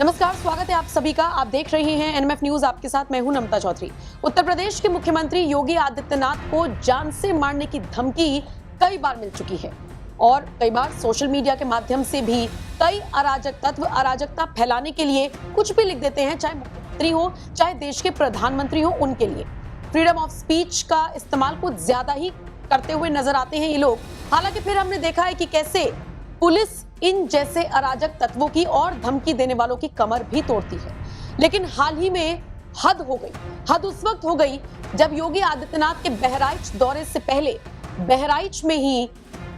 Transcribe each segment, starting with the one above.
नमस्कार, स्वागत है आप सभी का। आप देख रहे हैं एनएमएफ न्यूज। आपके साथ मैं हूं नमता चौधरी। उत्तर प्रदेश के मुख्यमंत्री योगी आदित्यनाथ को जान से मारने की धमकी कई बार मिल चुकी है और कई बार सोशल मीडिया के माध्यम से भी कई अराजक तत्व अराजकता फैलाने के लिए कुछ भी लिख देते हैं, चाहे मुख्यमंत्री हो चाहे देश के प्रधानमंत्री हो, उनके लिए फ्रीडम ऑफ स्पीच का इस्तेमाल कुछ ज्यादा ही करते हुए नजर आते हैं ये लोग। हालांकि फिर हमने देखा है कि कैसे पुलिस इन जैसे अराजक तत्वों की और धमकी देने वालों की कमर भी तोड़ती है। लेकिन हाल ही में हद हो गई। हद उस वक्त हो गई जब योगी आदित्यनाथ के बहराइच दौरे से पहले बहराइच में ही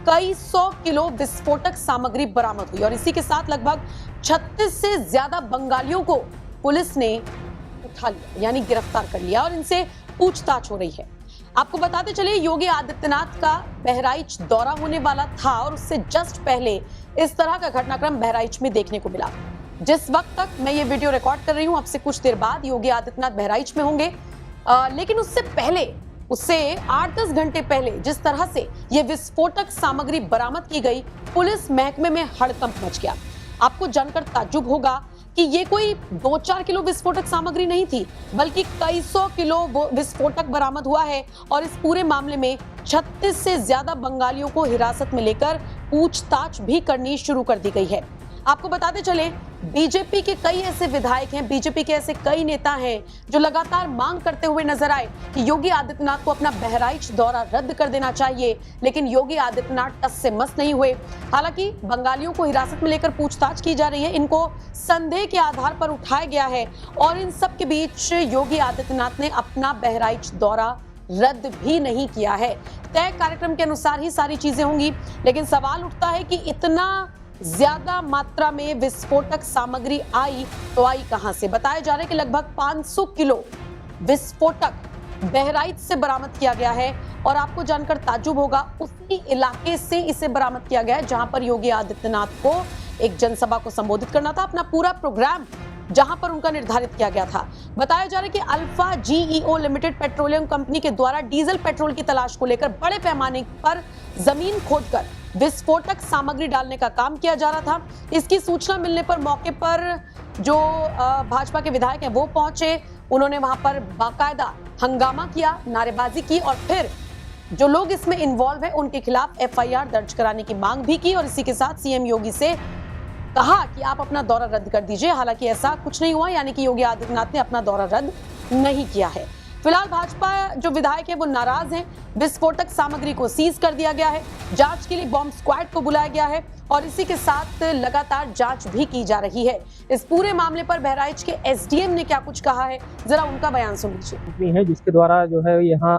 कई 100 किलो विस्फोटक सामग्री बरामद हुई और इसी के साथ लगभग 36 से ज्यादा बंगालियों को पुलिस ने उठा लिया, यानी गिरफ्तार कर लिया और इनसे पूछताछ हो रही है। आपको बताते चले, योगी आदित्यनाथ का बहराइच दौरा होने वाला था और उससे जस्ट पहले इस तरह का घटनाक्रम बहराइच में देखने को मिला। जिस वक्त तक मैं ये वीडियो रिकॉर्ड कर रही हूं, अब से कुछ देर बाद योगी आदित्यनाथ बहराइच में होंगे, लेकिन उससे पहले, उससे 8-10 घंटे पहले जिस तरह से ये विस्फोटक सामग्री बरामद की गई, पुलिस महकमे में हड़कंप मच गया। आपको जानकर ताज्जुब होगा कि ये कोई 2-4 किलो विस्फोटक सामग्री नहीं थी, बल्कि कई 100 किलो विस्फोटक बरामद हुआ है और इस पूरे मामले में 36 से ज्यादा बंगालियों को हिरासत में लेकर पूछताछ भी करनी शुरू कर दी गई है। आपको बताते चले, बीजेपी के कई ऐसे विधायक हैं, बीजेपी के ऐसे कई नेता हैं जो लगातार मांग करते हुए नजर आए कि योगी आदित्यनाथ को अपना बहराइच दौरा रद्द कर देना चाहिए, लेकिन योगी आदित्यनाथ टस से मस नहीं हुए। हालांकि बंगालियों को हिरासत में लेकर पूछताछ की जा रही है, इनको संदेह के आधार पर उठाया गया है और इन सब के बीच योगी आदित्यनाथ ने अपना बहराइच दौरा रद्द भी नहीं किया है। तय कार्यक्रम के अनुसार ही सारी चीजें होंगी, लेकिन सवाल उठता है कि इतना ज्यादा मात्रा में विस्फोटक सामग्री आई तो आई कहां से। बताया जा रहा है कि लगभग 500 किलो विस्फोटक बहराइच से बरामद किया गया है और आपको जानकर ताज्जुब होगा, उसी इलाके से इसे बरामद किया गया है जहां पर योगी आदित्यनाथ को एक जनसभा को संबोधित करना था। अपना पूरा प्रोग्राम जहां पर उनका निर्धारित किया गया था। बताया जा रहा है कि alpha GEO limited petroleum company के द्वारा डीजल पेट्रोल की तलाश को लेकर बड़े पैमाने पर जमीन खोदकर विस्फोटक सामग्री डालने का काम किया जा रहा था। इसकी सूचना मिलने पर मौके पर जो भाजपा के विधायक हैं वो पहुंचे। उन्होंने वहां पर बाकायदा हंगामा किया, नारेबाजी की और फिर जो लोग इसमें इन्वॉल्व हैं उनके खिलाफ एफआईआर दर्ज कराने की मांग भी की और इसी के साथ सीएम योगी से कहा कि आप अपना दौरा रद्द कर दीजिए। हालांकि ऐसा कुछ नहीं हुआ, यानी कि योगी आदित्यनाथ ने अपना दौरा रद्द नहीं किया है। फिलहाल भाजपा जो विधायक है वो नाराज हैं। विस्फोटक सामग्री को सीज कर दिया गया है, जांच के लिए बॉम्ब स्क्वाड को बुलाया गया है और इसी के साथ लगातार जांच भी की जा रही है। इस पूरे मामले पर बहराइच के एसडीएम ने क्या कुछ कहा है, जरा उनका बयान सुन लीजिए। है जिसके द्वारा जो है यहाँ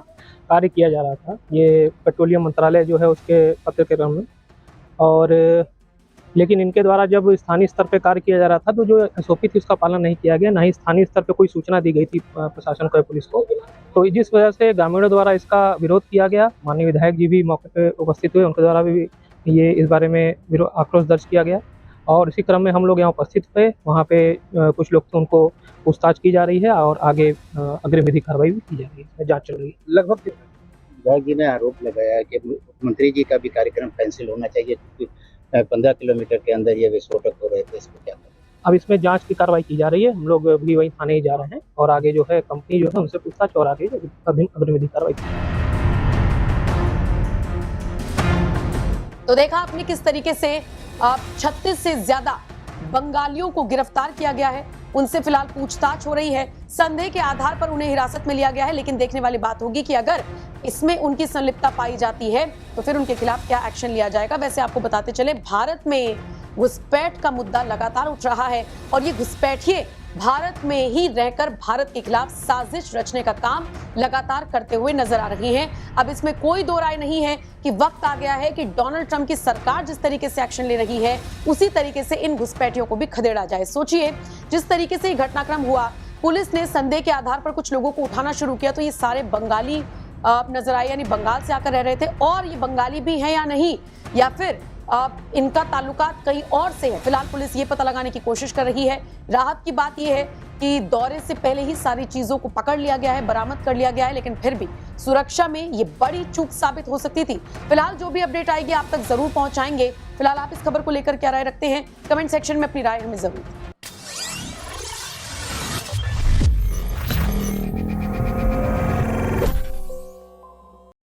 कार्य किया जा रहा था, ये पेट्रोलियम मंत्रालय जो है उसके पत्र के क्रम में, और लेकिन इनके द्वारा जब स्थानीय स्तर पे कार्य किया जा रहा था तो जो एसओपी थी उसका पालन नहीं किया गया, ना ही स्थानीय स्तर पे कोई सूचना दी गई थी प्रशासन को या पुलिस को। तो जिस वजह से ग्रामीणों द्वारा इसका विरोध किया गया। माननीय विधायक जी भी मौके पे उपस्थित हुए, उनके द्वारा भी ये इस बारे में आक्रोश दर्ज किया गया और इसी क्रम में हम लोग यहाँ उपस्थित हुए। वहाँ पे कुछ लोग थे, उनको पूछताछ की जा रही है और आगे अग्रिम विधि कार्रवाई भी की जा रही है, जाँच चल रही है। लगभग विधायक जी ने आरोप लगाया कि मुख्यमंत्री जी का भी कार्यक्रम कैंसिल होना चाहिए, क्योंकि 15 किलोमीटर के अंदर ये विस्फोटक हो रहे थे। इसको क्या करें? अब इसमें जांच की कार्रवाई की जा रही है। हम लोग भी वही थाने ही जा रहे हैं और आगे जो है कंपनी जो है उनसे पूछताछ और आगे अग्रिम विधि कार्रवाई। तो देखा आपने किस तरीके से 36 से ज्यादा बंगालियों को गिरफ्तार किया गया है, उनसे फिलहाल पूछताछ हो रही है। संदेह के आधार पर उन्हें हिरासत में लिया गया है, लेकिन देखने वाली बात होगी कि अगर इसमें उनकी संलिप्तता पाई जाती है तो फिर उनके खिलाफ क्या एक्शन लिया जाएगा। वैसे आपको बताते चले, भारत में घुसपैठ का मुद्दा लगातार उठ रहा है और ये घुसपैठिए भारत में ही रहकर भारत के खिलाफ साजिश रचने का काम लगातार करते हुए नजर आ रही हैं। अब इसमें कोई दो राय नहीं है कि वक्त आ गया है कि डोनाल्ड ट्रंप की सरकार जिस तरीके से एक्शन ले रही है उसी तरीके से इन घुसपैठियों को भी खदेड़ा जाए। सोचिए, जिस तरीके से ये घटनाक्रम हुआ, पुलिस ने संदेह के आधार पर कुछ लोगों को उठाना शुरू किया तो ये सारे बंगाली नजर आए, यानी बंगाल से आकर रह रहे थे और ये बंगाली भी हैं या नहीं, या फिर इनका ताल्लुकात कहीं और से है। फिलहाल पुलिस ये पता लगाने की कोशिश कर रही है। राहत की बात यह है कि दौरे से पहले ही सारी चीजों को पकड़ लिया गया है, बरामद कर लिया गया है, लेकिन फिर भी सुरक्षा में ये बड़ी चूक साबित हो सकती थी। फिलहाल जो भी अपडेट आएगी आप तक जरूर पहुंचाएंगे। फिलहाल आप इस खबर को लेकर क्या राय रखते हैं, कमेंट सेक्शन में अपनी राय हमें जरूर